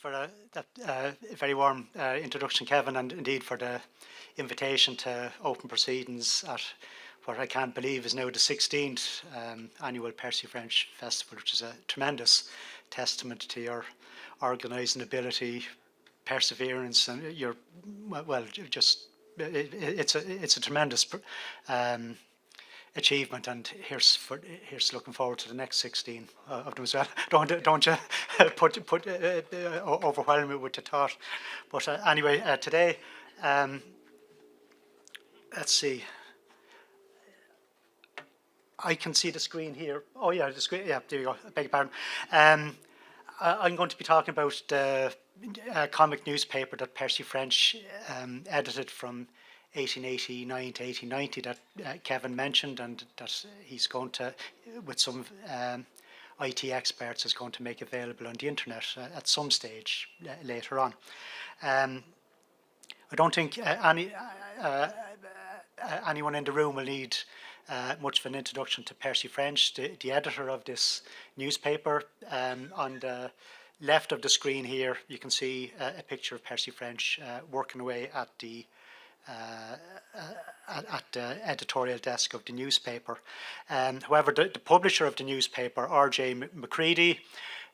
for that very warm introduction, Kevin, and indeed for the invitation to open proceedings at what I can't believe is now the 16th annual Percy French Festival, which is a tremendous testament to your organising ability, perseverance, and your it's a tremendous achievement, and here's looking forward to the next 16 of them as well. Don't you overwhelm me with the thought. But anyway, today, let's see. I can see the screen here. Oh yeah, the screen. Yeah, there you go. I beg your pardon. I'm going to be talking about the comic newspaper that Percy French edited from 1889 to 1890 that Kevin mentioned, and that he's going to, with some IT experts, is going to make available on the internet at some stage later on. I don't think anyone in the room will need much of an introduction to Percy French, the editor of this newspaper. On the left of the screen here, you can see a picture of Percy French working away at the editorial desk of the newspaper. However, the publisher of the newspaper, R.J. Macready,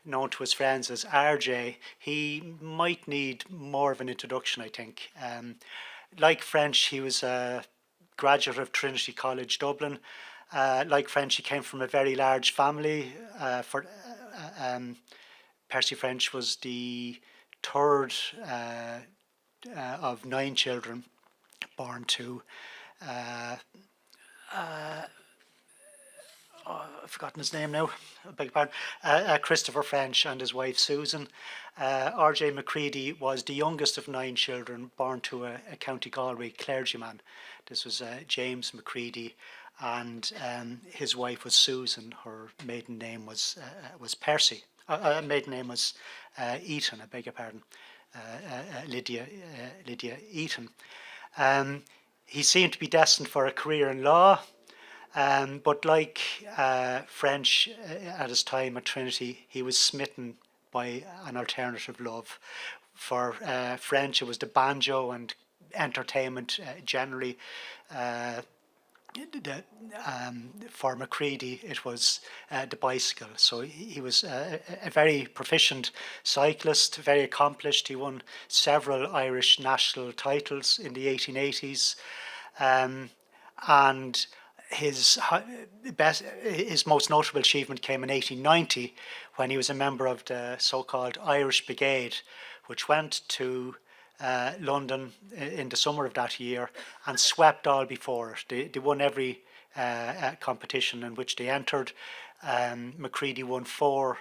known to his friends as RJ, he might need more of an introduction, I think. Like French, he was a graduate of Trinity College, Dublin. Like French, he came from a very large family. Percy French was the third of 9 children born to I've forgotten his name now, I beg your pardon, Christopher French and his wife Susan. R.J. Macready was the youngest of 9 children born to a County Galway clergyman. This was James Macready, and his wife was Susan. Her maiden name was Percy. Maiden name was Eaton, I beg your pardon, Lydia Eaton. He seemed to be destined for a career in law. But like French at his time at Trinity, he was smitten by an alternative love. For French, it was the banjo and entertainment generally. For Macready, it was the bicycle. So he was a very proficient cyclist, very accomplished. He won several Irish national titles in the 1880s. And his most notable achievement came in 1890 when he was a member of the so-called Irish Brigade, which went to London in the summer of that year and swept all before it. They won every competition in which they entered. Macready won 4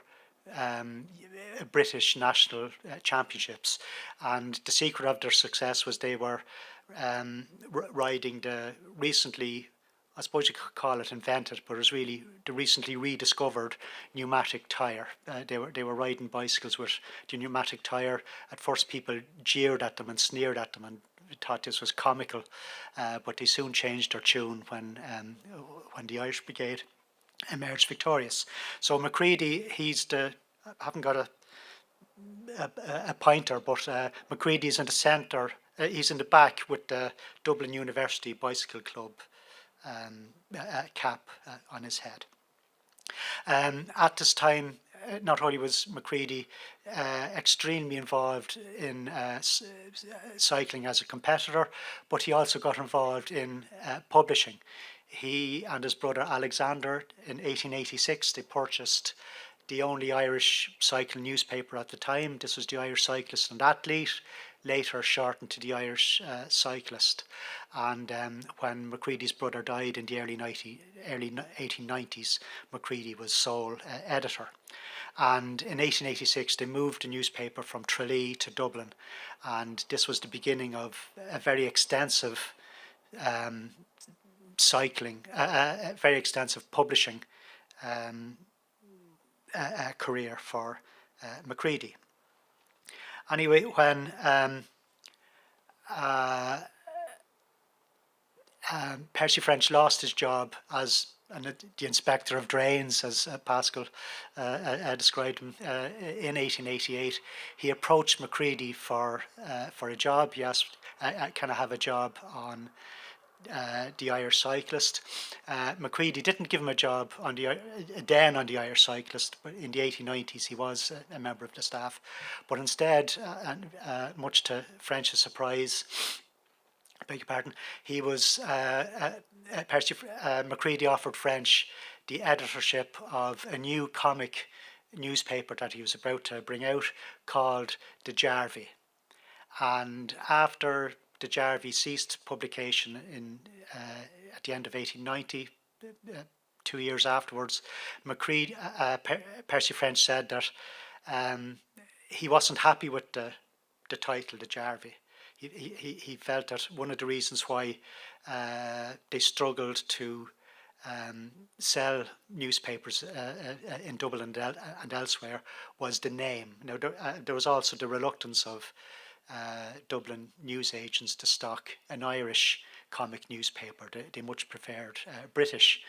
British national championships, and the secret of their success was they were riding the recently, I suppose you could call it invented, but it was really the recently rediscovered pneumatic tyre. They were riding bicycles with the pneumatic tyre. At first people jeered at them and sneered at them and thought this was comical, but they soon changed their tune when the Irish Brigade emerged victorious. So Macready, I haven't got a pointer, but Macready's in the centre. He's in the back with the Dublin University Bicycle Club cap on his head. At this time, not only was Macready extremely involved in cycling as a competitor, but he also got involved in publishing. He and his brother Alexander, in 1886, they purchased the only Irish cycling newspaper at the time. This was the Irish Cyclist and Athlete, later shortened to the Irish Cyclist. And when Macready's brother died in the early 1890s, Macready was sole editor. And in 1886, they moved the newspaper from Tralee to Dublin. And this was the beginning of a very extensive cycling, a very extensive publishing career for Macready. Anyway, when Percy French lost his job as the inspector of drains, as Pascal described him. In 1888, he approached Macready for a job. He asked, "Can I have a job on the Irish Cyclist?" Macready didn't give him a job on the Irish Cyclist, but in the 1890s he was a member of the staff. But instead, much to French's surprise, I beg your pardon, he was Macready offered French the editorship of a new comic newspaper that he was about to bring out called the Jarvey. And after the Jarvey ceased publication at the end of 1890, 2 years afterwards, Macready, Percy French said that he wasn't happy with the title, the Jarvey. He felt that one of the reasons why they struggled to sell newspapers in Dublin and elsewhere was the name. Now, there was also the reluctance of Dublin newsagents to stock an Irish comic newspaper. They much preferred British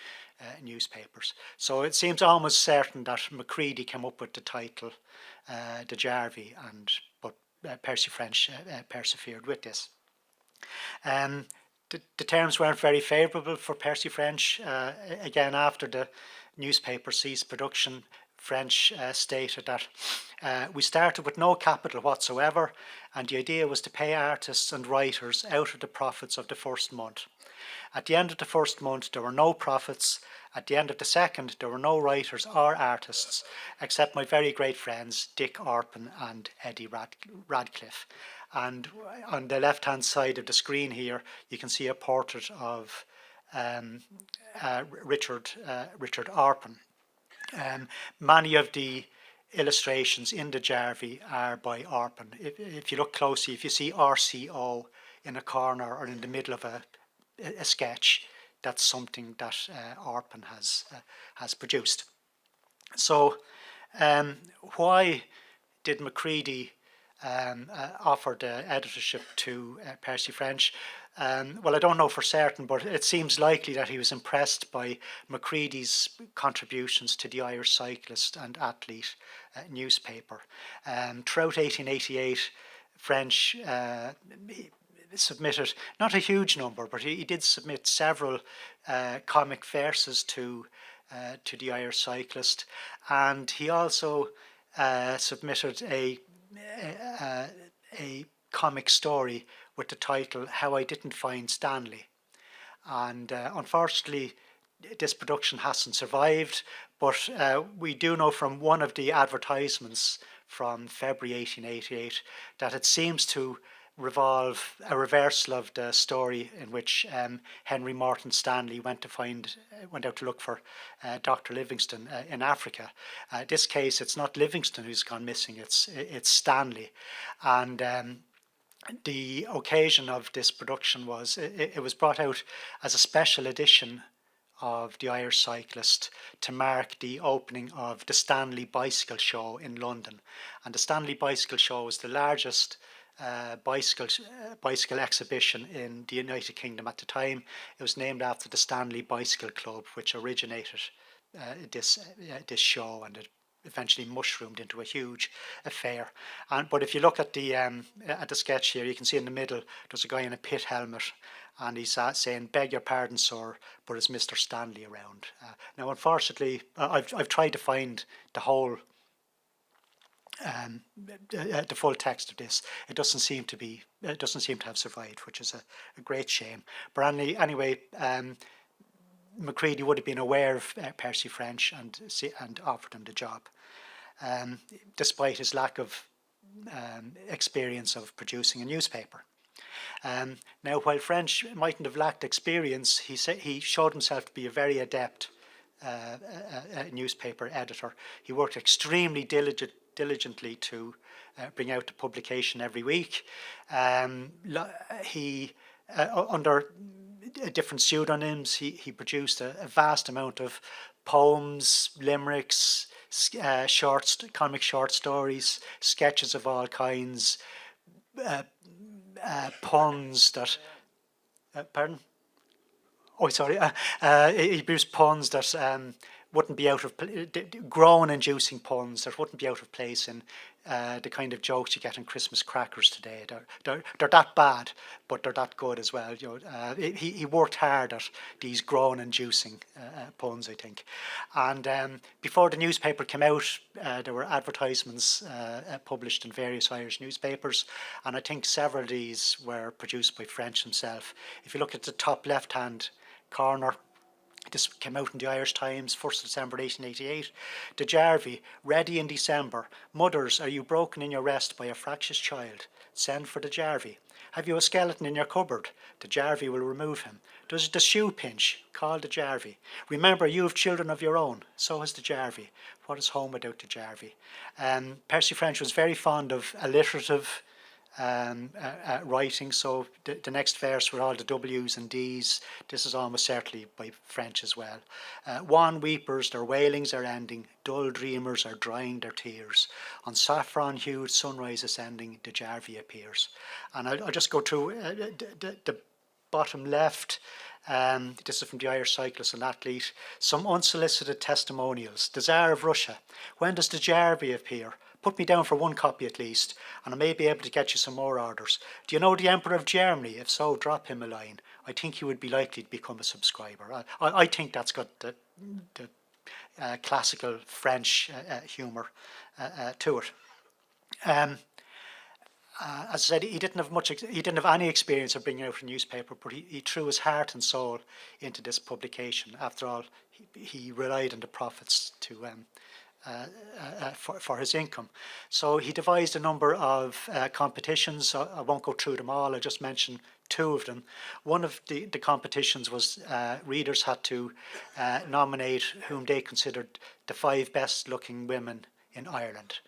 newspapers. So it seems almost certain that Macready came up with the title, the Jarvey, but Percy French persevered with this. The terms weren't very favourable for Percy French. Again, after the newspaper ceased production, French stated that we started with no capital whatsoever, and the idea was to pay artists and writers out of the profits of the first month. At the end of the first month, there were no profits. At the end of the second, there were no writers or artists, except my very great friends Dick Orpin and Eddie Radcliffe. And on the left-hand side of the screen here, you can see a portrait of Richard Orpin. Many of the illustrations in the Jarvey are by Orpin. If you look closely, if you see RCO in a corner or in the middle of a sketch, that's something that Orpin has produced. So why did Macready offer the editorship to Percy French? Well, I don't know for certain, but it seems likely that he was impressed by Macready's contributions to the Irish Cyclist and Athlete newspaper. Throughout 1888, French submitted not a huge number, but he did submit several comic verses to the Irish Cyclist, and he also submitted a comic story with the title "How I Didn't Find Stanley." And unfortunately, this production hasn't survived, but we do know from one of the advertisements from February 1888 that it seems to revolve a reversal of the story in which Henry Morton Stanley went out to look for Dr. Livingstone in Africa. This case, it's not Livingstone who's gone missing; it's Stanley, and the occasion of this production was it was brought out as a special edition of the Irish Cyclist to mark the opening of the Stanley Bicycle Show in London, and the Stanley Bicycle Show was the largest bicycle exhibition in the United Kingdom at the time. It was named after the Stanley Bicycle Club, which originated this show, and it eventually mushroomed into a huge affair. But if you look at the sketch here, you can see in the middle there's a guy in a pit helmet, and he's saying, "Beg your pardon, sir, but is Mr. Stanley around?" Now, unfortunately, I've tried to find the whole the full text of this. It doesn't seem to have survived, which is a great shame. But anyway, Macready would have been aware of Percy French and offered him the job, despite his lack of experience of producing a newspaper. Now, while French mightn't have lacked experience, he showed himself to be a very adept newspaper editor. He worked extremely diligently to bring out the publication every week. He under different pseudonyms, he produced a vast amount of poems, limericks, comic short stories, sketches of all kinds, puns that... pardon? Oh, sorry. He used puns that wouldn't be out of groan-inducing puns that wouldn't be out of place in the kind of jokes you get in Christmas crackers today. They're that bad, but they're that good as well. He worked hard at these groan-inducing puns, I think. And before the newspaper came out, there were advertisements published in various Irish newspapers, and I think several of these were produced by French himself. If you look at the top left-hand corner, this came out in the Irish Times, 1st December 1888. De Jarvie, ready in December. Mothers, are you broken in your rest by a fractious child? Send for De Jarvie. Have you a skeleton in your cupboard? De Jarvie will remove him. Does the shoe pinch? Call De Jarvie. Remember, you have children of your own. So has De Jarvie. What is home without De Jarvie? Percy French was very fond of alliterative writing, so the next verse with all the W's and D's, this is almost certainly by French as well. Wan weepers, their wailings are ending, dull dreamers are drying their tears. On saffron-hued sunrise ascending, De Jarvie appears. And I'll just go through the bottom left. This is from the Irish Cyclist and Athlete. Some unsolicited testimonials. The Tsar of Russia. When does De Jarvie appear? Put me down for one copy at least, and I may be able to get you some more orders. Do you know the Emperor of Germany? If so, drop him a line. I think he would be likely to become a subscriber. I think that's got the classical French humour to it. As I said, he didn't have any experience of bringing out a newspaper, but he threw his heart and soul into this publication. After all, he relied on the profits to for his income. So he devised a number of competitions. I won't go through them all, I'll just mention two of them. One of the competitions was readers had to nominate whom they considered the 5 best looking women in Ireland.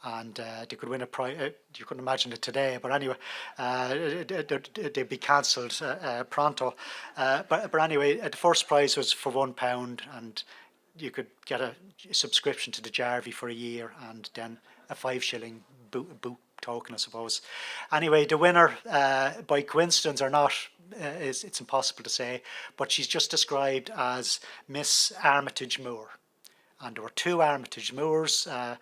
And they could win a prize. You couldn't imagine it today, but anyway, they'd be cancelled pronto. But anyway, the first prize was for £1, and you could get a subscription to the Jarvie for a year, and then a 5-shilling boot token, I suppose. Anyway, the winner, by coincidence or not, it's impossible to say, but she's just described as Miss Armitage Moore. And there were 2 Armitage Moores. The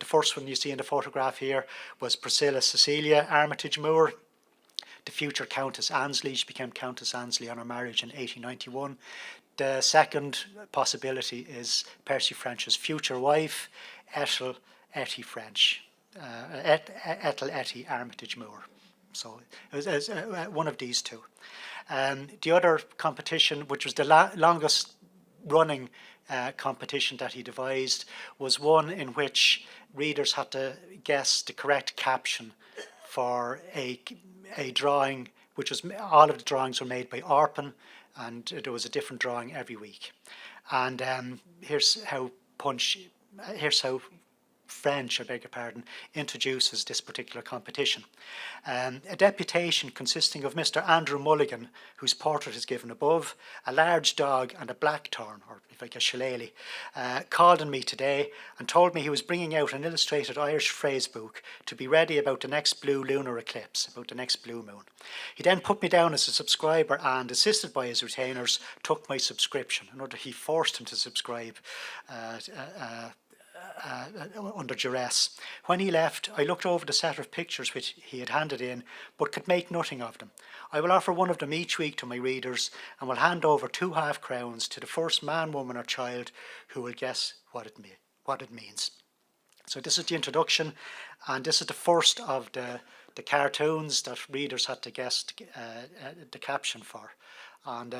first one you see in the photograph here was Priscilla Cecilia Armitage Moore, the future Countess Annesley. She became Countess Annesley on her marriage in 1891. The second possibility is Percy French's future wife, Ethel Etty French, Ethel Etty Armitage Moore. So it was one of these two. The other competition, which was the longest running competition that he devised, was one in which readers had to guess the correct caption for a drawing, which was, all of the drawings were made by Orpin, and there was a different drawing every week. And here's how French, I beg your pardon, introduces this particular competition. A deputation consisting of Mr. Andrew Mulligan, whose portrait is given above, a large dog and a blackthorn, or if I guess shillelagh, called on me today and told me he was bringing out an illustrated Irish phrase book to be ready about the next blue lunar eclipse, about the next blue moon. He then put me down as a subscriber and, assisted by his retainers, took my subscription. In order, he forced him to subscribe under duress. When he left, I looked over the set of pictures which he had handed in, but could make nothing of them. I will offer one of them each week to my readers, and will hand over 2 half-crowns to the first man, woman or child who will guess what it means. So this is the introduction, and this is the first of the cartoons that readers had to guess the caption for. And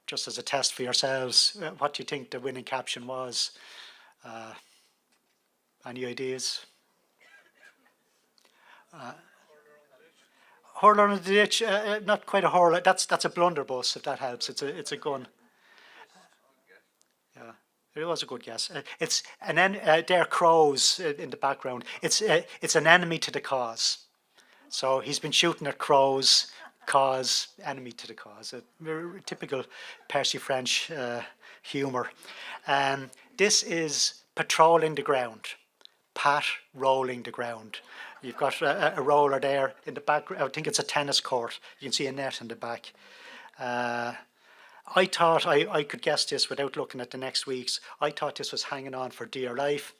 just as a test for yourselves, what do you think the winning caption was? Any ideas? Hurler in the ditch. Not quite a hurler. That's a blunderbuss, if that helps. It's a gun. Yeah, it was a good guess. There are crows in the background. It's an enemy to the cause. So he's been shooting at crows. Cause, enemy to the cause. A typical Percy French humour. This is patrolling the ground. Pat rolling the ground. You've got a roller there in the back. I think it's a tennis court. You can see a net in the back. I thought I could guess this without looking at the next week's. I thought this was hanging on for dear life,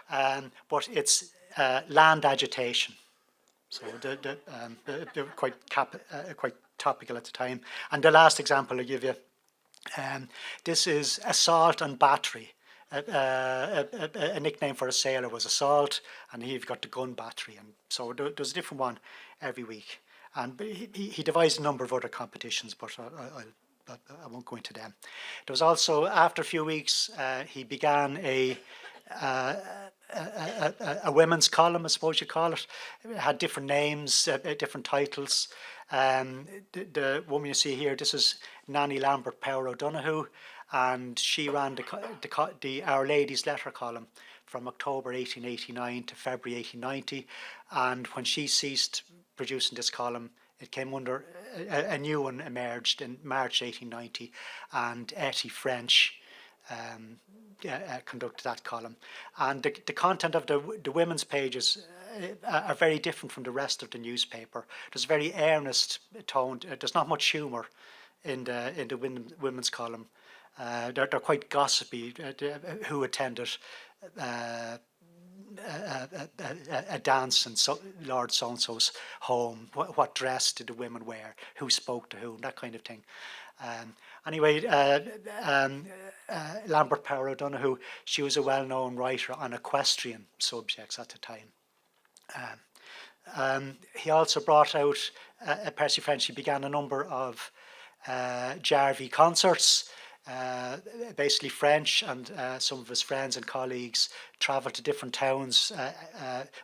but it's land agitation. So they're quite topical at the time. And the last example I give you, this is assault and battery. A nickname for a sailor was assault, and here you've got the gun battery, and so there's a different one every week. And he devised a number of other competitions, but I won't go into them. There was also, after a few weeks, he began a women's column, I suppose you call it. It had different names, different titles. The woman you see here, this is Nanny Lambert Power O'Donoghue, and she ran the Our Lady's Letter column from October 1889 to February 1890, and when she ceased producing this column, it came under a new one emerged in March 1890, and Percy French conducted that column. And the content of the women's pages are very different from the rest of the newspaper. There's a very earnest tone. There's not much humour in the women's column. They're quite gossipy. Who attended a dance in Lord so-and-so's home, what dress did the women wear, who spoke to whom, that kind of thing. Anyway, Lambert Power O'Donoghue, she was a well-known writer on equestrian subjects at the time. He also brought out, Percy French, he began a number of Jarvey concerts. Basically French and some of his friends and colleagues travelled to different towns,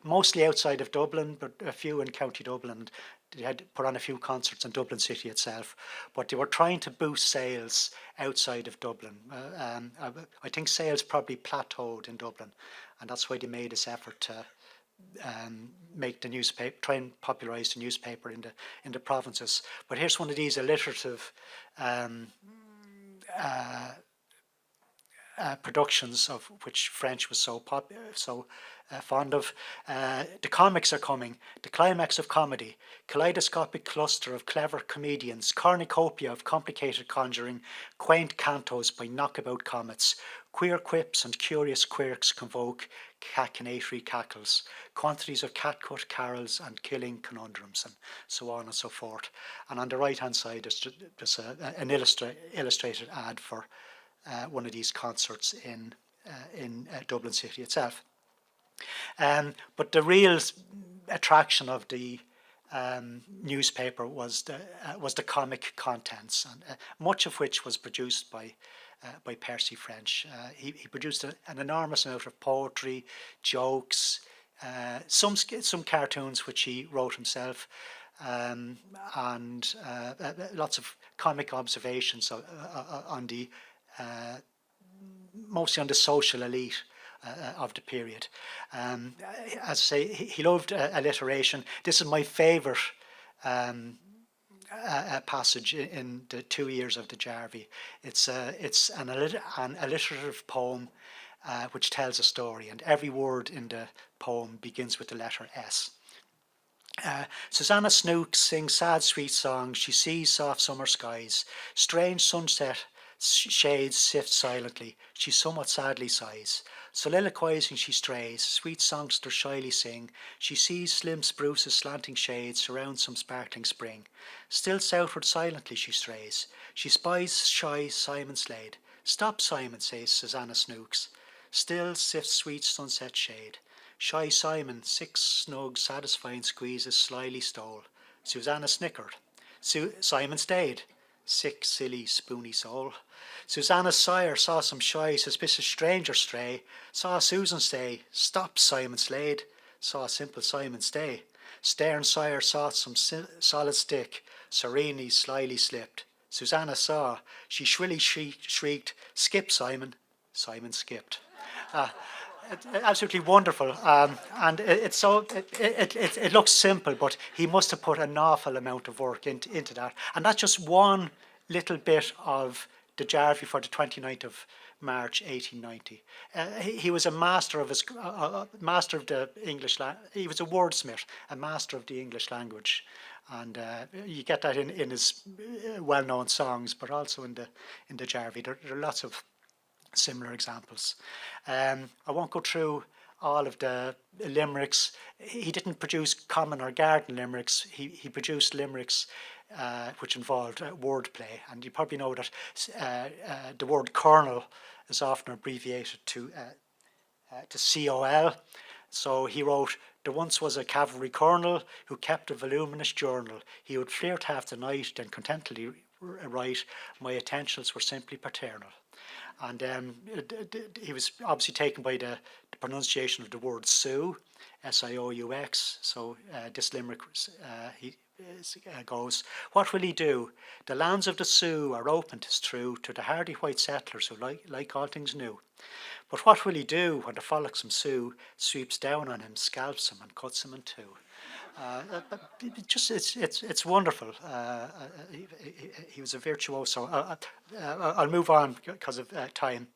mostly outside of Dublin, but a few in County Dublin. They had put on a few concerts in Dublin city itself, but they were trying to boost sales outside of Dublin. I think sales probably plateaued in Dublin, and that's why they made this effort to make the newspaper, try and popularise the newspaper in the provinces. But here's one of these alliterative productions of which French was so fond of. The comics are coming, the climax of comedy, kaleidoscopic cluster of clever comedians, cornucopia of complicated conjuring, quaint cantos by knockabout comets, queer quips and curious quirks convoke cachinnatory cackles, quantities of catcut carols and killing conundrums, and so on and so forth. And on the right hand side there's an illustrated ad for one of these concerts in Dublin city itself. But the real attraction of the newspaper was the comic contents, and much of which was produced by Percy French. He produced an enormous amount of poetry, jokes, some cartoons which he wrote himself, and lots of comic observations on the mostly on the social elite of the period. As I say, he loved alliteration. This is my favourite passage in the 2 years of the Jarvey. It's an alliterative poem which tells a story, and every word in the poem begins with the letter S. Susanna Snooks sings sad sweet songs. She sees soft summer skies, strange sunset shades sift silently. She somewhat sadly sighs. Soliloquizing she strays, sweet songsters shyly sing. She sees slim spruces slanting shades surround some sparkling spring. Still southward silently she strays. She spies shy Simon Slade. Stop, Simon, says Susanna Snooks. Still sifts sweet sunset shade. Shy Simon, 6 snug satisfying squeezes slyly stole. Susanna snickered. Simon stayed. Sick, silly, spoony soul. Susanna's sire saw some shy, suspicious stranger stray. Saw Susan say, stop, Simon Slade. Saw simple Simon stay. Stern sire saw some solid stick. Serenely, slyly slipped. Susanna saw. She shrilly shrieked, skip, Simon. Simon skipped. Absolutely wonderful, and it looks simple, but he must have put an awful amount of work into that, and that's just one little bit of the Jarvey for the 29th of March 1890. He was a master of his master of the English language. He was a wordsmith, a master of the English language, and you get that in his well-known songs, but also in the Jarvie. There are lots of similar examples. I won't go through all of the limericks. He didn't produce common or garden limericks. He produced limericks which involved wordplay, and you probably know that the word colonel is often abbreviated to COL. So he wrote, "There once was a cavalry colonel who kept a voluminous journal. He would flirt half the night, then contentedly write, my attentions were simply paternal." And he was obviously taken by the pronunciation of the word Sioux, S-I-O-U-X. So this limerick goes, "What will he do? The lands of the Sioux are open, 'tis true, to the hardy white settlers who like all things new. But what will he do when the frolicsome Sioux sweeps down on him, scalps him, and cuts him in two?" It's wonderful. He was a virtuoso. I'll move on because of time.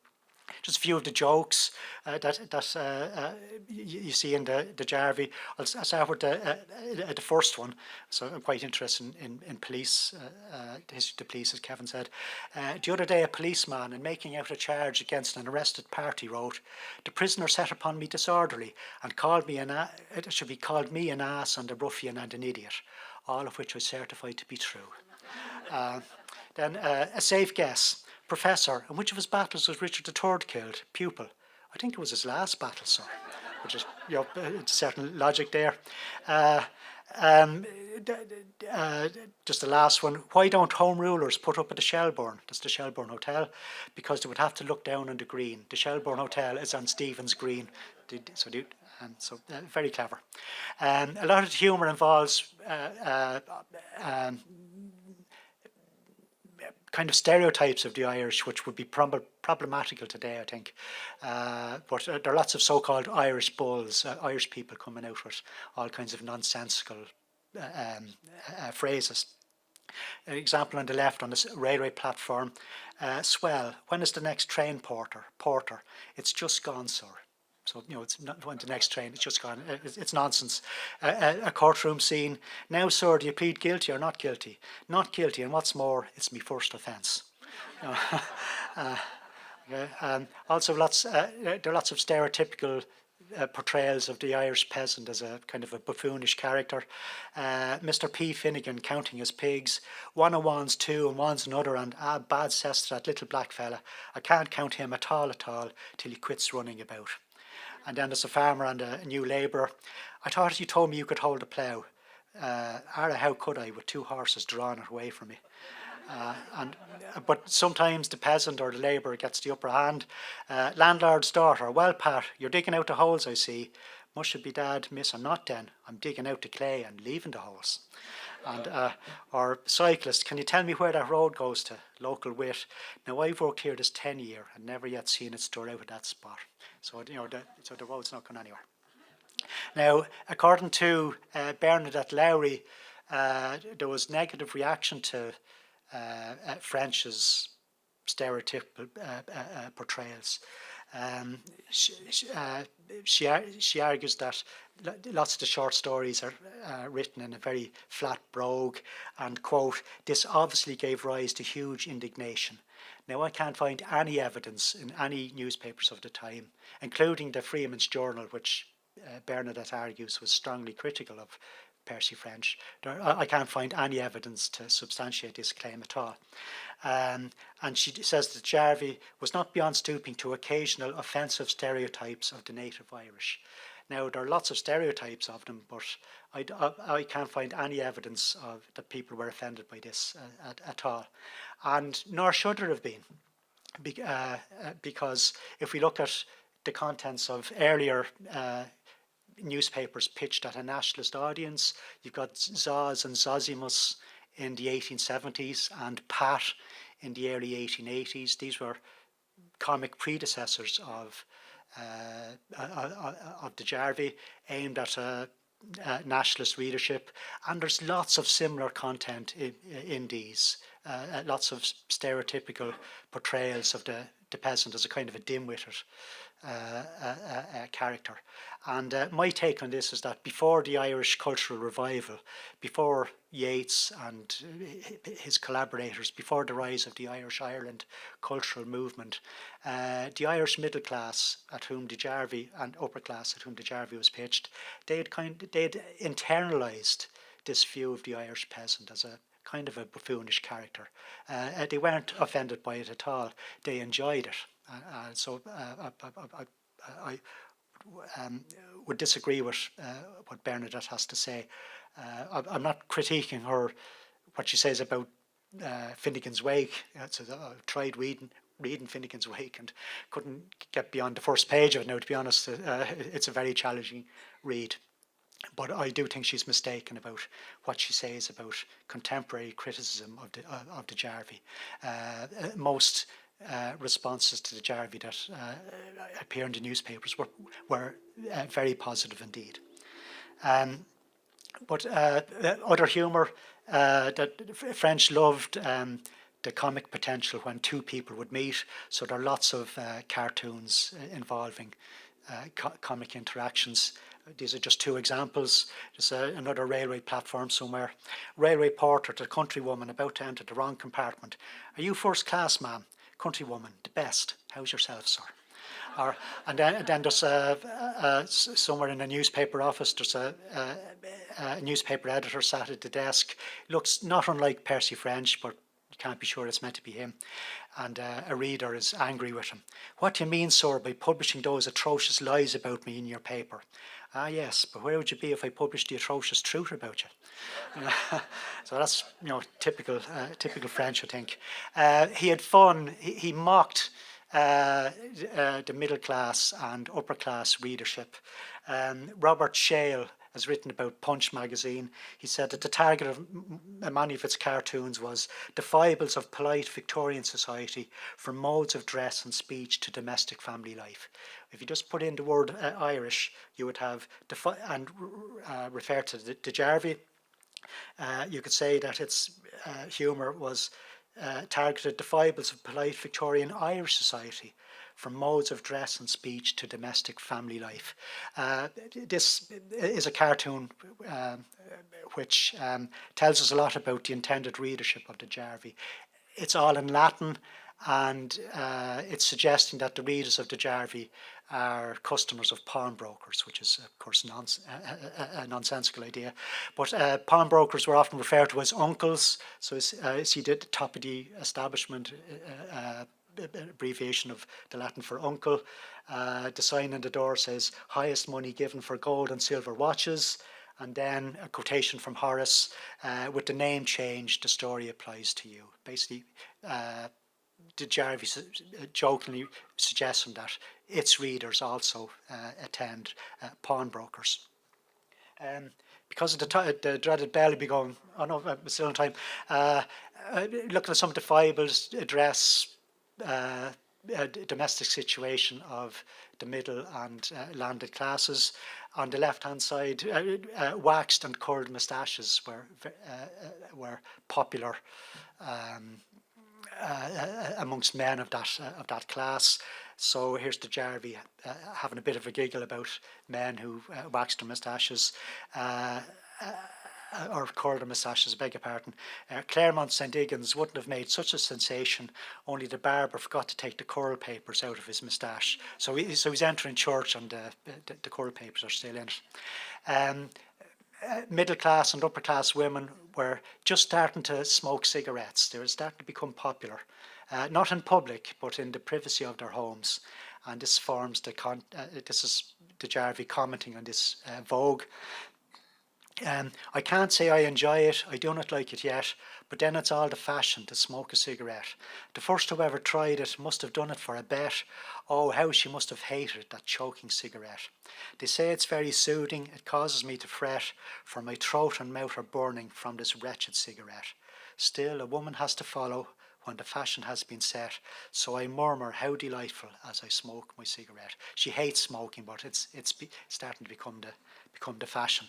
Just a few of the jokes that you see in the Jarvie. I'll start with the first one. So I'm quite interested in police, the history of the police, as Kevin said. The other day a policeman, in making out a charge against an arrested party, wrote, "The prisoner set upon me disorderly and called me it should be called me an ass and a ruffian and an idiot, all of which I certify to be true." Then a safe guess. "Professor, in which of his battles was Richard III killed?" Pupil, "I think it was his last battle, sir." Which is, certain logic there. Just the last one. "Why don't Home Rulers put up at the Shelbourne?" That's the Shelbourne Hotel. "Because they would have to look down on the green. The Shelbourne Hotel is on Stephen's Green." So very clever. A lot of the humour involves kind of stereotypes of the Irish, which would be problematical today, I think. But there are lots of so-called Irish bulls, Irish people coming out with all kinds of nonsensical phrases. An example on the left on this railway platform. "Swell, when is the next train, Porter?" Porter, "It's just gone, sir." So, it's not when the next train, it's just gone. It's nonsense. A courtroom scene. "Now, sir, do you plead guilty or not guilty?" "Not guilty, and what's more, it's my first offence." Also, there are lots of stereotypical portrayals of the Irish peasant as a kind of a buffoonish character. Mr. P. Finnegan counting his pigs. "One and one's two and one's another, and bad cess to that little black fella. I can't count him at all, till he quits running about." And then there's a farmer and a new labourer. "I thought you told me you could hold a plough." "Ara, how could I, with two horses drawing it away from me?" But sometimes the peasant or the labourer gets the upper hand. Landlord's daughter. "Well, Pat, you're digging out the holes, I see." "Much should be dad, miss, I'm not then. I'm digging out the clay and leaving the holes." And or cyclist. "Can you tell me where that road goes to?" Local wit. "Now, I've worked here this 10 years and never yet seen it stir out of that spot." So the road's not going anywhere. Now, according to Bernadette Lowry, there was negative reaction to French's stereotypical portrayals. She argues that lots of the short stories are written in a very flat brogue, and, quote, "This obviously gave rise to huge indignation." Now, I can't find any evidence in any newspapers of the time, including the Freeman's Journal, which Bernadette argues was strongly critical of Percy French. I can't find any evidence to substantiate this claim at all. And she says that Jarvie was not beyond stooping to occasional offensive stereotypes of the native Irish. Now, there are lots of stereotypes of them, but I can't find any evidence of that people were offended by this at all. And nor should there have been, because if we look at the contents of earlier newspapers pitched at a nationalist audience, you've got Zoz and Zosimus in the 1870s and Pat in the early 1880s. These were comic predecessors of the Jarvie, aimed at nationalist readership, and there's lots of similar content in these, lots of stereotypical portrayals of the the peasant as a kind of a dim-witted character. And my take on this is that before the Irish cultural revival, before Yeats and his collaborators, before the rise of the Irish Ireland cultural movement, the Irish middle class at whom de Jarvie and upper class at whom de Jarvie was pitched, they'd internalised this view of the Irish peasant as a kind of a buffoonish character. They weren't offended by it at all. They enjoyed it. I would disagree with what Bernadette has to say. I'm not critiquing her, what she says about Finnegan's Wake. I tried reading Finnegan's Wake and couldn't get beyond the first page of it now, to be honest. It's a very challenging read. But I do think she's mistaken about what she says about contemporary criticism of de Jarvie. Most responses to de Jarvie that appear in the newspapers were very positive indeed. But other humour, that French loved the comic potential when two people would meet. So there are lots of cartoons involving comic interactions. These are just two examples. There's another railway platform somewhere. Railway porter to countrywoman about to enter the wrong compartment. Are you first class, ma'am? Countrywoman, the best. How's yourself, sir? And then there's somewhere in a newspaper office, there's a newspaper editor sat at the desk. Looks not unlike Percy French, but you can't be sure it's meant to be him. And a reader is angry with him. What do you mean, sir, by publishing those atrocious lies about me in your paper? Ah, yes, but where would you be if I published the atrocious truth about you? So that's, typical French, I think. He had fun. He mocked the middle class and upper class readership. Robert Shale has written about Punch magazine. He said that the target of many of its cartoons was the foibles of polite Victorian society, from modes of dress and speech to domestic family life. If you just put in the word Irish, you would have and refer to de Jarvie. You could say that its humour was targeted the foibles of polite Victorian Irish society, from modes of dress and speech to domestic family life. This is a cartoon which tells us a lot about the intended readership of de Jarvie. It's all in Latin, and it's suggesting that the readers of de Jarvie are customers of pawnbrokers, which is, of course, a nonsensical idea. But pawnbrokers were often referred to as uncles, so as he did top of the establishment, abbreviation of the Latin for uncle. The sign on the door says, highest money given for gold and silver watches. And then a quotation from Horace, with the name change, the story applies to you. Basically, de Jarvie jokingly suggesting that its readers also attend pawnbrokers. Because of the dreaded bell, will be going, oh no, I'm still in time. Looking at some of the foibles, address domestic situation of the middle and landed classes. On the left-hand side, waxed and curled moustaches were popular amongst men of that class. So here's de Jarvie having a bit of a giggle about men who waxed their moustaches. Or curled their moustaches, beg your pardon. Claremont St. Higgins wouldn't have made such a sensation, only the barber forgot to take the curl papers out of his moustache. So he's entering church and the curl papers are still in it. Middle class and upper class women were just starting to smoke cigarettes. They were starting to become popular, not in public, but in the privacy of their homes. And this forms this is de Jarvie commenting on this vogue. I can't say I enjoy it, I do not like it yet, but then it's all the fashion to smoke a cigarette. The first who ever tried it must have done it for a bet. Oh, how she must have hated that choking cigarette. They say it's very soothing, it causes me to fret, for my throat and mouth are burning from this wretched cigarette. Still, a woman has to follow when the fashion has been set, so I murmur how delightful as I smoke my cigarette. She hates smoking, but it's starting to become the fashion.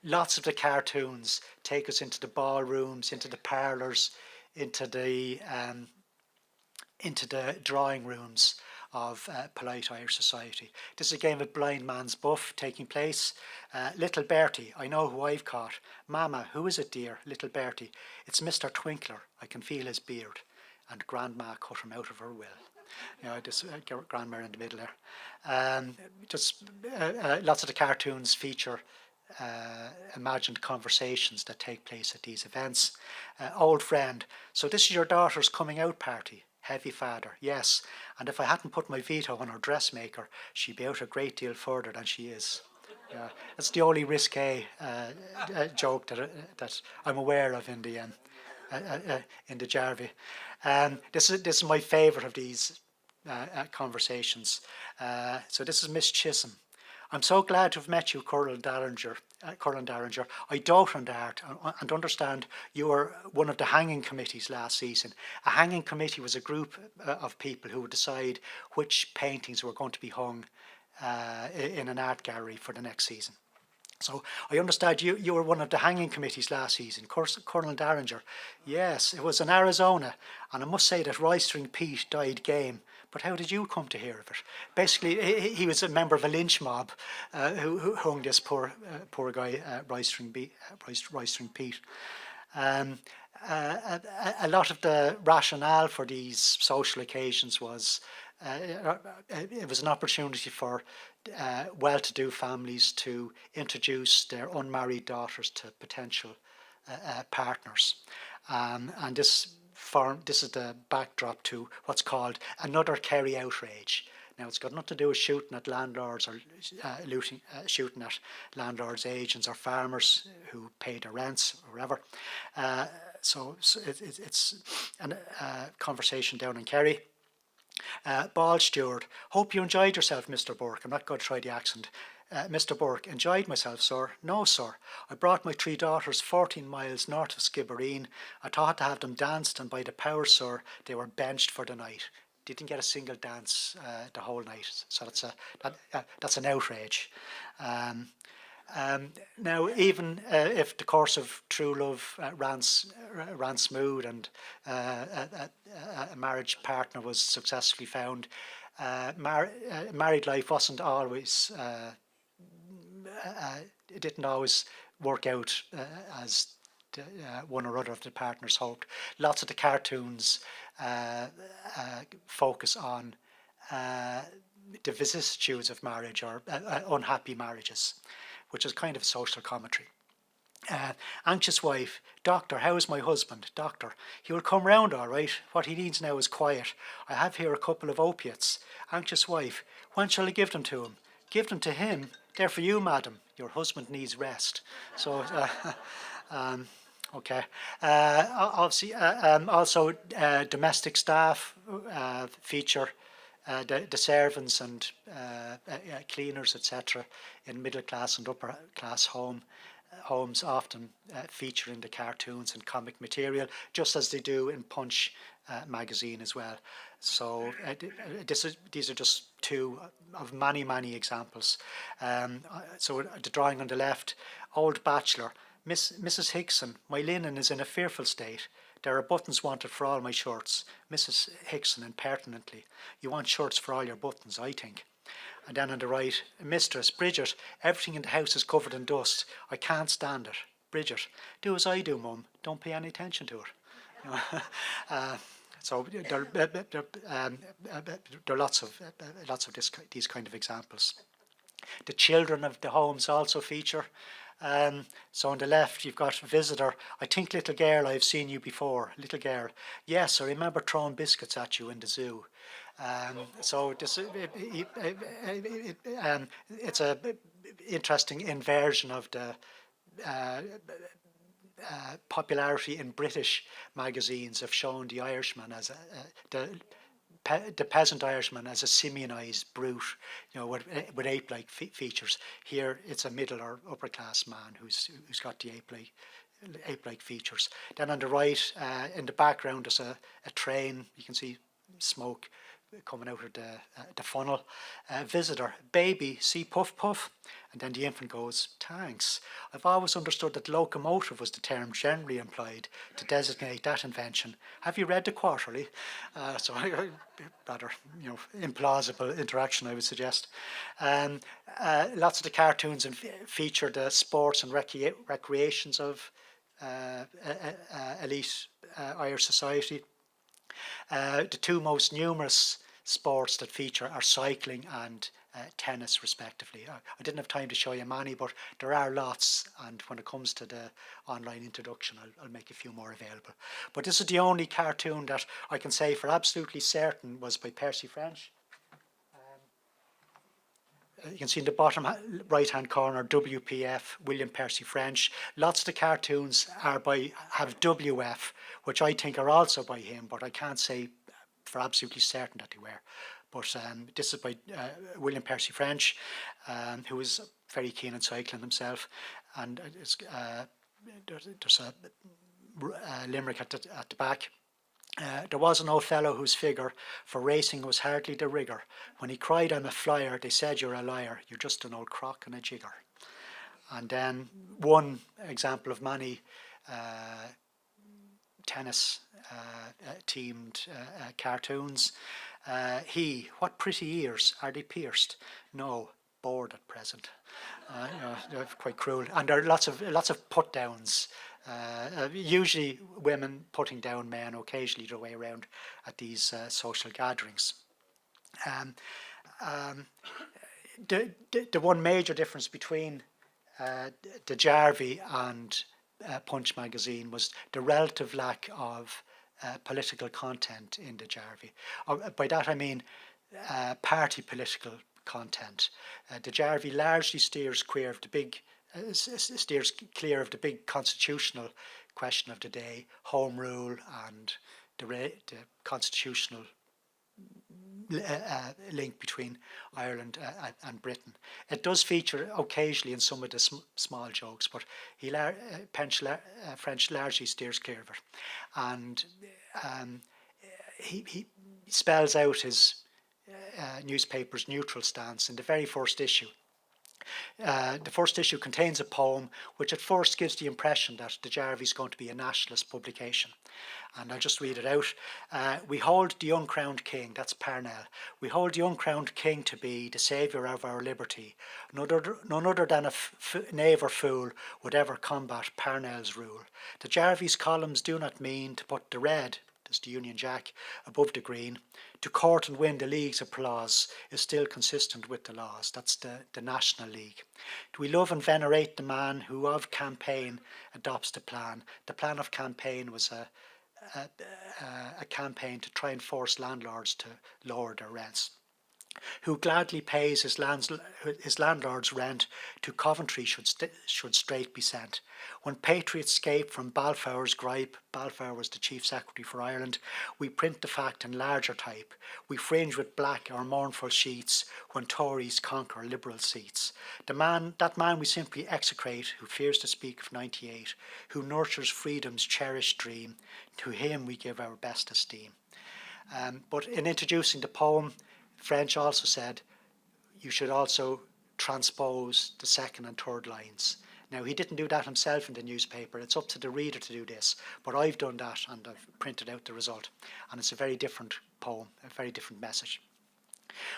Lots of the cartoons take us into the ballrooms, into the parlours, into the into the drawing rooms of polite Irish society. This is a game of blind man's buff taking place. Little Bertie, I know who I've caught. Mama, who is it, dear? Little Bertie, it's Mr. Twinkler. I can feel his beard. And Grandma cut him out of her will. This grandma in the middle there. Lots of the cartoons feature imagined conversations that take place at these events. Old friend, so this is your daughter's coming out party. Heavy father, yes. And if I hadn't put my veto on her dressmaker, she'd be out a great deal further than she is. That's the only risque joke that I'm aware of in the Jarvie. This is my favourite of these conversations. So this is Miss Chisholm. I'm so glad to have met you, Colonel Darringer. I dote on the art and understand you were one of the hanging committees last season. A hanging committee was a group of people who would decide which paintings were going to be hung in an art gallery for the next season. So I understand you were one of the hanging committees last season, Colonel Darringer. Yes, it was in Arizona, and I must say that Roystering Pete died game. But how did you come to hear of it? Basically, he was a member of a lynch mob who hung this poor guy, Roystering Pete. A lot of the rationale for these social occasions was it was an opportunity for well-to-do families to introduce their unmarried daughters to potential partners, and this is the backdrop to what's called another Kerry outrage. Now, it's got nothing to do with shooting at landlords or shooting at landlords' agents or farmers who pay their rents or whatever. So it's a conversation down in Kerry. Ball Stewart, hope you enjoyed yourself, Mr. Burke. I'm not going to try the accent. Mr. Burke, enjoyed myself, sir? No, sir. I brought my 3 daughters 14 miles north of Skibbereen. I thought to have them danced, and by the power, sir, they were benched for the night. Didn't get a single dance the whole night. So that's an outrage. Now, even if the course of true love ran smooth and a marriage partner was successfully found, married life wasn't always. It didn't always work out as one or other of the partners hoped. Lots of the cartoons focus on the vicissitudes of marriage or unhappy marriages, which is kind of social commentary. Anxious wife, doctor, how is my husband? Doctor, he will come round all right. What he needs now is quiet. I have here a couple of opiates. Anxious wife, when shall I give them to him? Give them to him? They're for you, madam. Your husband needs rest. So, okay. Obviously, also domestic staff feature the servants and cleaners, etc., in middle class and upper class homes often feature in the cartoons and comic material, just as they do in Punch magazine as well. So these are just 2 of many examples. So the drawing on the left, old bachelor, Mrs. Hickson, my linen is in a fearful state. There are buttons wanted for all my shirts. Mrs. Hickson, impertinently, you want shirts for all your buttons, I think. And then on the right, Mistress, Bridget, everything in the house is covered in dust. I can't stand it. Bridget, do as I do, Mum. Don't pay any attention to it. So there are lots of these kind of examples. The children of the homes also feature. So on the left you've got visitor. I think, little girl, I've seen you before. Little girl, yes, I remember throwing biscuits at you in the zoo. So this, it's a interesting inversion of the popularity in British magazines of showing the Irishman as the peasant Irishman as a simianized brute, with ape-like features. Here it's a middle or upper class man who's got the ape-like features. Then on the right, in the background, there's a train. You can see smoke coming out of the funnel. Visitor, baby, see puff puff. And then the infant goes, thanks. I've always understood that locomotive was the term generally employed to designate that invention. Have you read the quarterly? So rather, implausible interaction, I would suggest. Lots of the cartoons feature the sports and recreations of elite Irish society. The two most numerous sports that feature are cycling and tennis, respectively. I didn't have time to show you many, but there are lots, and when it comes to the online introduction, I'll make a few more available. But this is the only cartoon that I can say for absolutely certain was by Percy French. You can see in the bottom right hand corner, WPF, William Percy French. Lots of the cartoons have WF, which I think are also by him, but I can't say for absolutely certain that they were. But this is by William Percy French, who was very keen on cycling himself. And there's a limerick at the back. There was an old fellow whose figure for racing was hardly the rigour. When he cried, I'm a flyer, they said you're a liar, you're just an old crock and a jigger. And then one example of many tennis themed cartoons. What pretty ears, are they pierced? No, bored at present. They're quite cruel. And there are lots of put downs. Usually women putting down men, occasionally the way around at these social gatherings. The one major difference between the Jarvey and Punch magazine was the relative lack of political content in the Jarvey. By that I mean party political content. The Jarvey largely steers clear of the big constitutional question of the day, home rule and the constitutional link between Ireland and Britain. It does feature occasionally in some of the small jokes, but French largely steers clear of it. And he spells out his newspaper's neutral stance in the very first issue. The first issue contains a poem which at first gives the impression that the Jarvey is going to be a nationalist publication. And I'll just read it out. We hold the uncrowned king, that's Parnell, we hold the uncrowned king to be the saviour of our liberty. None other than a knave or fool would ever combat Parnell's rule. The Jarvey's columns do not mean to put the red, that's the Union Jack, above the green. To court and win the League's applause is still consistent with the laws. That's the National League. Do we love and venerate the man who of campaign adopts the plan? The plan of campaign was a campaign to try and force landlords to lower their rents. Who gladly pays his landlord's rent to Coventry should straight be sent. When patriots escape from Balfour's gripe, Balfour was the Chief Secretary for Ireland, we print the fact in larger type. We fringe with black our mournful sheets when Tories conquer Liberal seats. That man we simply execrate, who fears to speak of 98, who nurtures freedom's cherished dream, to him we give our best esteem. But in introducing the poem, French also said you should also transpose the second and third lines. Now, he didn't do that himself in the newspaper. It's up to the reader to do this. But I've done that and I've printed out the result. And it's a very different poem, a very different message.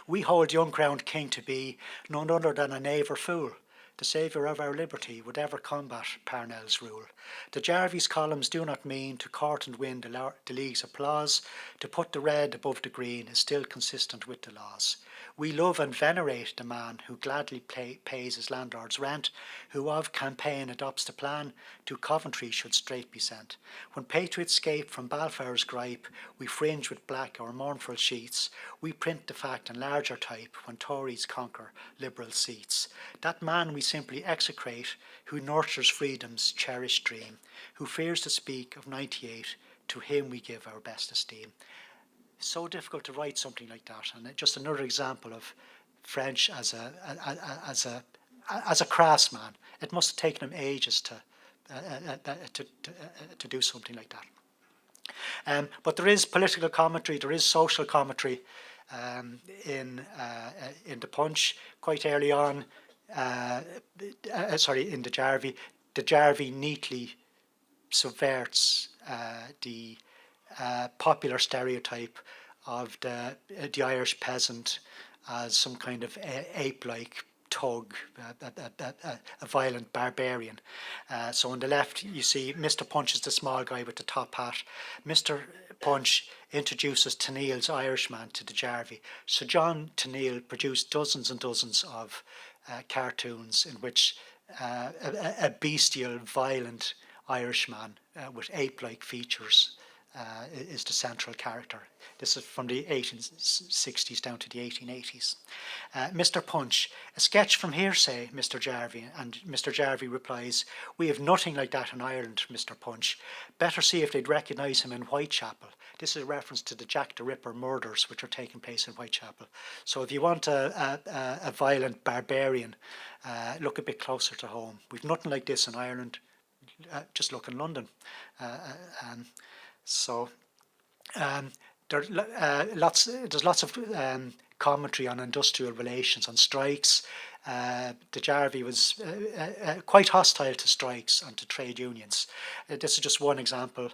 We hold the uncrowned king to be none other than a knave or fool. The saviour of our liberty would ever combat Parnell's rule. The Jarvey's columns do not mean to court and win the League's applause. To put the red above the green is still consistent with the laws. We love and venerate the man who gladly pays his landlord's rent, who of campaign adopts the plan, to Coventry should straight be sent. When patriots escape from Balfour's gripe, we fringe with black our mournful sheets. We print the fact in larger type when Tories conquer Liberal seats. That man we simply execrate, who nurtures freedom's cherished dream, who fears to speak of 98, to him we give our best esteem. So difficult to write something like that, and just another example of French as a craftsman. It must have taken him ages to do something like that. But there is political commentary, there is social commentary. in the Punch quite early on. In the Jarvey neatly subverts the popular stereotype of the Irish peasant as some kind of ape-like thug, a violent barbarian. So on the left you see Mr. Punch is the small guy with the top hat. Mr. Punch introduces Tennille's Irishman to the Jarvey. So John Tennille produced dozens and dozens of cartoons in which a bestial, violent Irishman with ape-like features is the central character. This is from the 1860s down to the 1880s. Mr. Punch, a sketch from hearsay, Mr. Jarvey. And Mr. Jarvey replies, "We have nothing like that in Ireland, Mr. Punch. Better see if they'd recognise him in Whitechapel." This is a reference to the Jack the Ripper murders which are taking place in Whitechapel. So if you want a violent barbarian, look a bit closer to home. We've nothing like this in Ireland. Just look in London. There's lots of commentary on industrial relations, on strikes. The Jarvey was quite hostile to strikes and to trade unions. This is just one example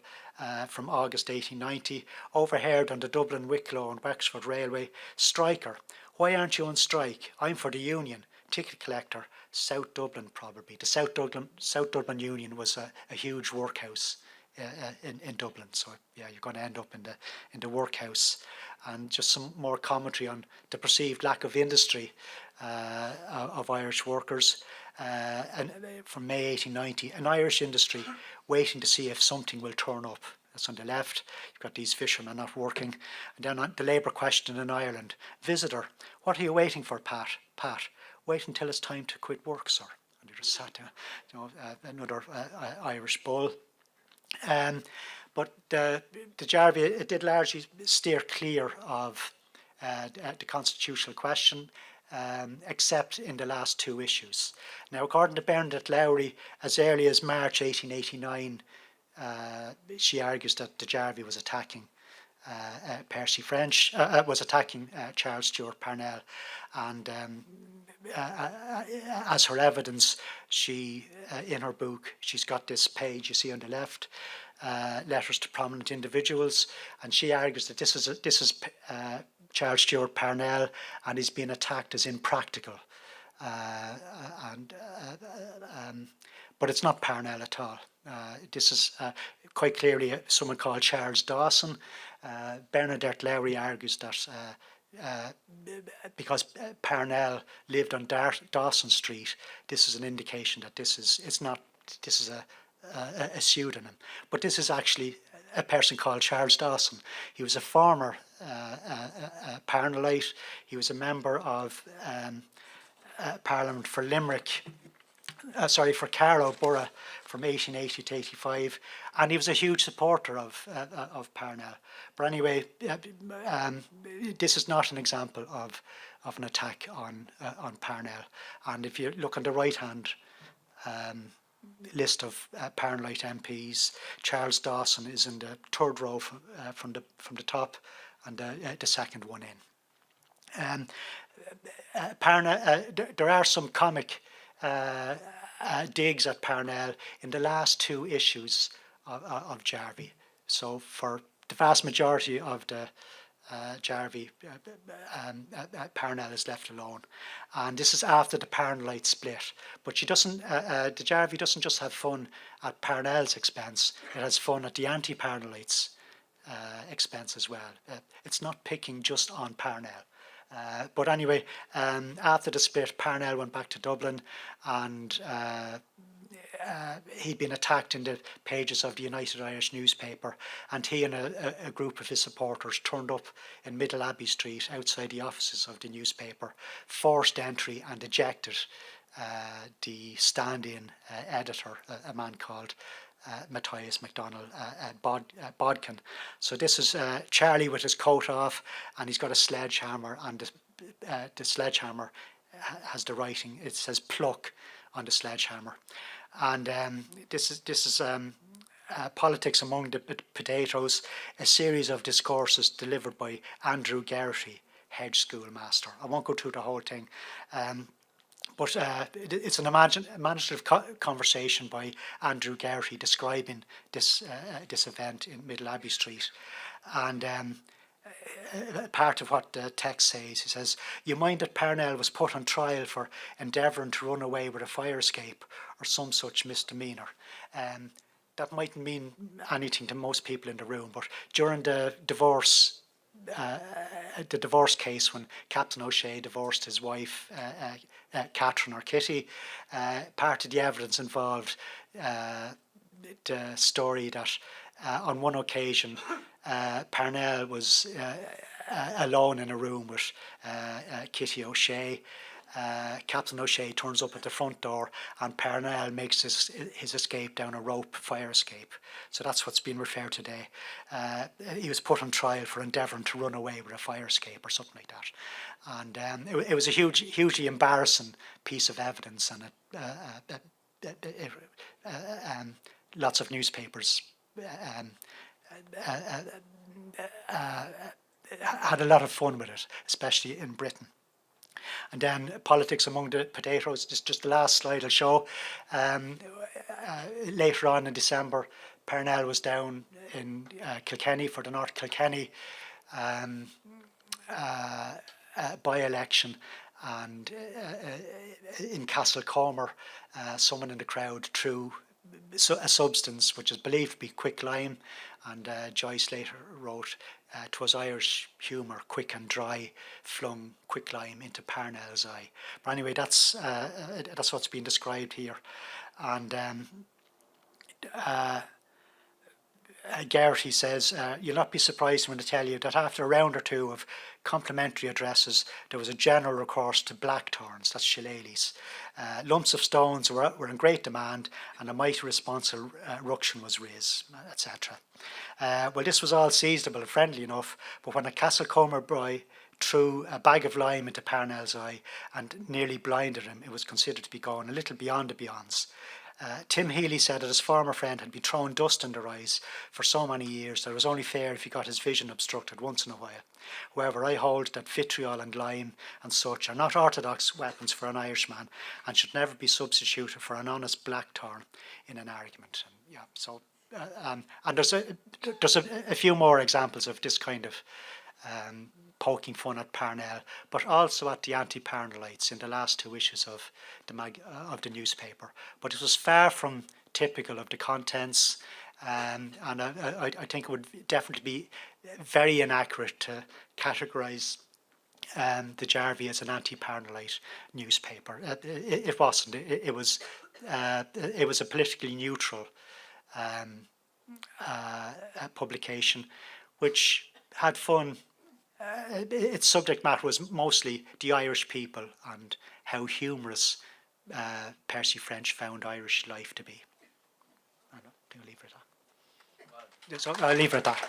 from August 1890. Overheard on the Dublin, Wicklow and Wexford Railway. "Striker, why aren't you on strike? I'm for the union. Ticket collector, South Dublin probably." The South Dublin Union was a huge workhouse in Dublin, so yeah, you're going to end up in the workhouse. And just some more commentary on the perceived lack of industry of Irish workers. And from May 1890, an Irish industry waiting to see if something will turn up. That's on the left. You've got these fishermen not working. And then on the labour question in Ireland. "Visitor, what are you waiting for, Pat? Pat, wait until it's time to quit work, sir." And they just sat down, another Irish bull. But the Jarvey, it did largely steer clear of the constitutional question, except in the last two issues. Now, according to Bernadette Lowry, as early as March 1889, she argues that the Jarvey was attacking Percy French, was attacking Charles Stewart Parnell, and as her evidence, she in her book, she's got this page you see on the left, letters to prominent individuals, and she argues that this is Charles Stewart Parnell, and he's being attacked as impractical, but it's not Parnell at all. This is quite clearly someone called Charles Dawson. Bernadette Lowry argues that because Parnell lived on Dawson Street, this is an indication that this is a pseudonym. But this is actually a person called Charles Dawson. He was a former Parnellite. He was a member of Parliament for Limerick. For Carlow Borough from 1880 to 85, and he was a huge supporter of Parnell. But anyway, this is not an example of an attack on Parnell. And if you look on the right hand list of Parnellite MPs, Charles Dawson is in the third row from the top, and the second one in. There are some comic digs at Parnell in the last two issues of Jarvey. So for the vast majority of the Jarvey, Parnell is left alone, and this is after the Parnellite split. But she doesn't. The Jarvey doesn't just have fun at Parnell's expense; it has fun at the anti-Parnellites' expense as well. It's not picking just on Parnell. But anyway, after the split, Parnell went back to Dublin, and he'd been attacked in the pages of the United Irish newspaper, and he and a group of his supporters turned up in Middle Abbey Street outside the offices of the newspaper, forced entry and ejected the stand-in editor, a man called Matthias MacDonald Bodkin. So this is Charlie with his coat off, and he's got a sledgehammer, and the sledgehammer has the writing. It says "pluck" on the sledgehammer, and this is Politics Among the Potatoes, a series of discourses delivered by Andrew Geraghty, head schoolmaster. I won't go through the whole thing. But it's an imaginative conversation by Andrew Geraghty describing this event in Middle Abbey Street. And part of what the text says, he says, "You mind that Parnell was put on trial for endeavouring to run away with a fire escape or some such misdemeanour." That mightn't mean anything to most people in the room, but during the divorce case, when Captain O'Shea divorced his wife, Catherine or Kitty, part of the evidence involved the story that on one occasion Parnell was alone in a room with Kitty O'Shea. Captain O'Shea turns up at the front door and Parnell makes his escape down a rope fire escape. So that's what's been referred to today. He was put on trial for endeavouring to run away with a fire escape or something like that. And it was a hugely embarrassing piece of evidence, and lots of newspapers had a lot of fun with it, especially in Britain. And then politics among the potatoes, just the last slide I'll show. Later on in December, Parnell was down in Kilkenny for the North Kilkenny by-election, and in Castlecomer, someone in the crowd threw a substance which is believed to be quicklime, and Joyce later wrote, "'Twas Irish humour, quick and dry, flung quicklime into Parnell's eye." But anyway, that's what's been described here. And Geraghty says, "You'll not be surprised when I tell you that after a round or two of complimentary addresses, there was a general recourse to blackthorns," that's shillelaghs. "Lumps of stones were in great demand, and a mighty responsive ruction was raised," etc. Well, this was all seasonable and friendly enough, but when a Castlecomer boy threw a bag of lime into Parnell's eye and nearly blinded him, it was considered to be going a little beyond the beyonds. Tim Healy said that his former friend had been throwing dust in their eyes for so many years that it was only fair if he got his vision obstructed once in a while. However, I hold that vitriol and lime and such are not orthodox weapons for an Irishman and should never be substituted for an honest blackthorn in an argument. And there's a few more examples of this kind of poking fun at Parnell, but also at the anti-Parnellites in the last two issues of the newspaper. But it was far from typical of the contents, and I think it would definitely be very inaccurate to categorise the Jarvie as an anti-Parnellite newspaper. It wasn't. It was a politically neutral publication, which had fun. Its subject matter was mostly the Irish people and how humorous Percy French found Irish life to be. I'll leave it at that. So I'll leave it at that.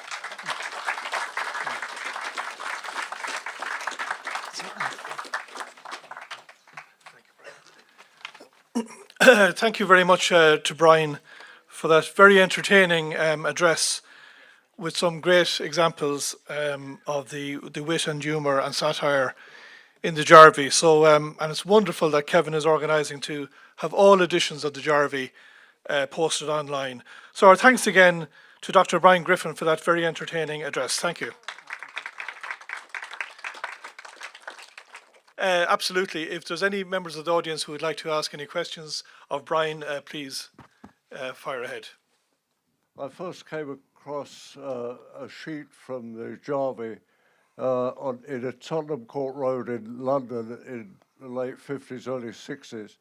Thank you very much to Brian for that very entertaining address, with some great examples of the wit and humour and satire in the Jarvie. So, and it's wonderful that Kevin is organising to have all editions of the Jarvie posted online. So our thanks again to Dr. Brian Griffin for that very entertaining address. Thank you. Absolutely. If there's any members of the audience who would like to ask any questions of Brian, please fire ahead. I first came across a sheet from the Jarvie in a Tottenham Court Road in London in the late 50s, early 60s.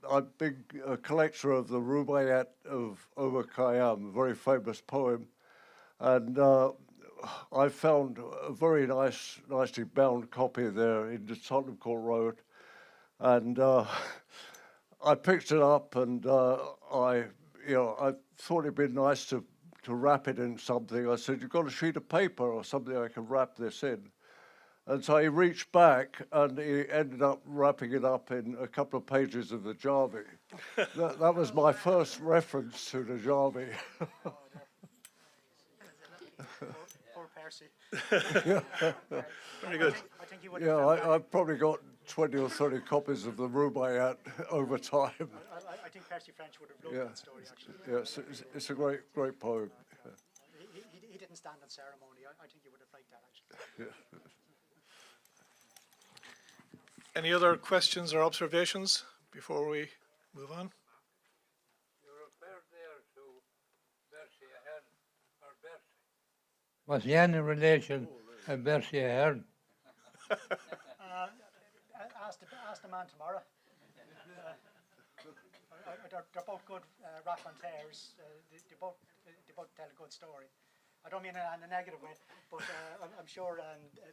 I've been a collector of the Rubaiyat of Omar Khayyam, a very famous poem, and I found a very nicely bound copy there in the Tottenham Court Road, and I picked it up, and I thought it'd be nice to wrap it in something. I said, "You've got a sheet of paper or something I can wrap this in." And so he reached back and he ended up wrapping it up in a couple of pages of the Jarvie. that was my first reference to the Jarvie. Percy. Very good. I think he would Yeah, have found I've probably got 20 or 30 copies of the Rubaiyat over time. I think Percy French would have loved Yeah, that story, actually. yeah, it's a great poem. He didn't stand on ceremony. I think he would have liked that, actually. Any other questions or observations before we move on? You referred there to Percy Ahern or Percy. Was he in relation to Percy Ahern? Ask the man tomorrow. They're both good raconteurs. They both tell a good story. I don't mean it in a negative way, but I'm sure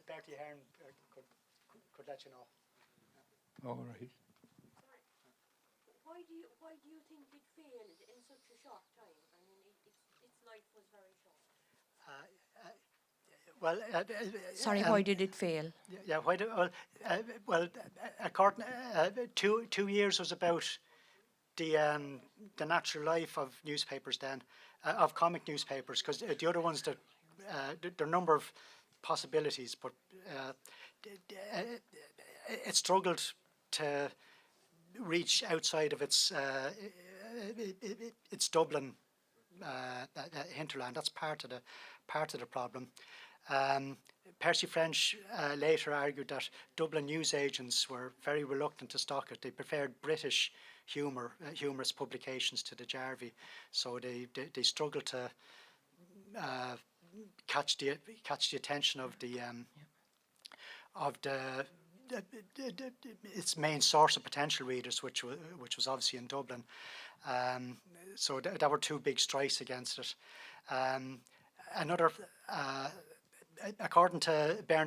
Bertie Ahern could let you know. All right. Why do you think it failed in such a short time? I mean, its life was very short. Sorry, Why did it fail? Yeah, according 2 years was about the natural life of newspapers then, of comic newspapers, because the other ones there are a number of possibilities, but it struggled to reach outside of its Dublin hinterland. That's part of the problem. Percy French later argued that Dublin newsagents were very reluctant to stock it. They preferred British humorous publications to the Jarvey, so they struggled to catch the attention of its main source of potential readers, which was obviously in Dublin. So there were two big strikes against it. According to Bernard